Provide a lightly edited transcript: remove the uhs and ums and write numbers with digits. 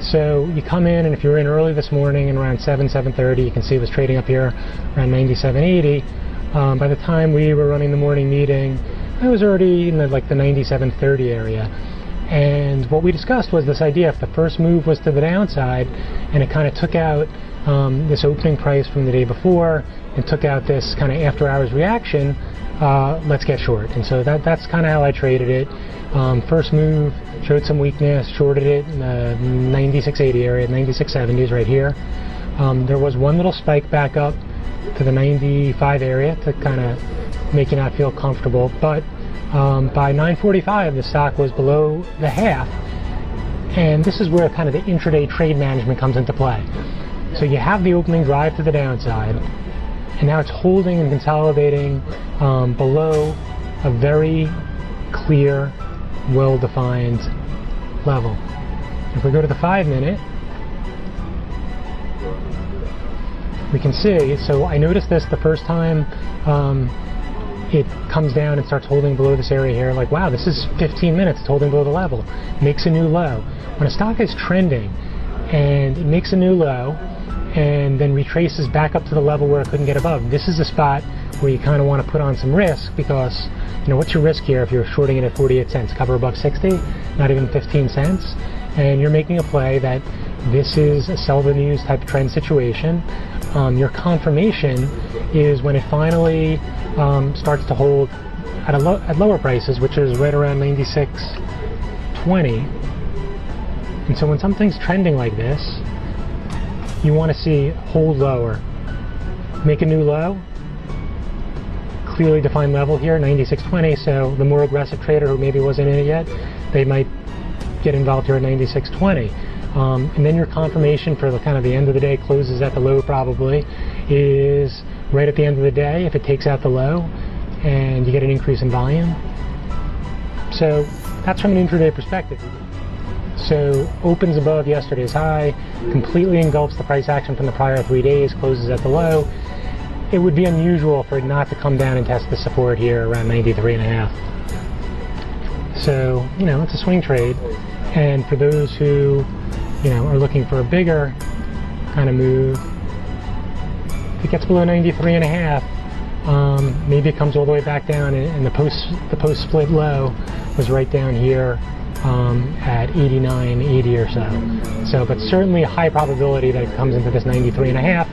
So you come in, and if you're in early this morning and around 7:30, you can see it was trading up here around 97.80. By the time we were running the morning meeting, it was already in the 97.30 area. And what we discussed was this idea: if the first move was to the downside, and it kind of took out this opening price from the day before, and took out this kind of after-hours reaction, let's get short. And so that's kind of how I traded it. First move showed some weakness, shorted it in the 96.80 area, 96.70s right here. There was one little spike back up to the 95 area to kind of make you not feel comfortable, but by 9:45 the stock was below the half, and this is where kind of the intraday trade management comes into play. So you have the opening drive to the downside, and now it's holding and consolidating below a very clear, well-defined level. If we go to the 5-minute, we can see, so I noticed this the first time it comes down and starts holding below this area here, like, wow, this is 15 minutes, it's holding below the level, makes a new low. When a stock is trending and it makes a new low and then retraces back up to the level where it couldn't get above, this is a spot where you kind of want to put on some risk, because, you know, what's your risk here if you're shorting it at 48 cents, cover above 60, not even 15 cents, and you're making a play that this is a sell the news type of trend situation. Your confirmation is when it finally starts to hold at lower prices, which is right around 96.20. And so when something's trending like this, you want to see hold lower, make a new low, clearly defined level here, 96.20. So the more aggressive trader who maybe wasn't in it yet, they might get involved here at 96.20. And then your confirmation for the kind of the end of the day, closes at the low probably, is right at the end of the day if it takes out the low and you get an increase in volume. So that's from an intraday perspective. So opens above yesterday's high, completely engulfs the price action from the prior 3 days, closes at the low. It would be unusual for it not to come down and test the support here around 93.5. So, you know, it's a swing trade. And for those who, you know, are looking for a bigger kind of move, if it gets below 93.5, maybe it comes all the way back down, and the post split low was right down here at 89.80 or so. So, but certainly a high probability that it comes into this 93.5.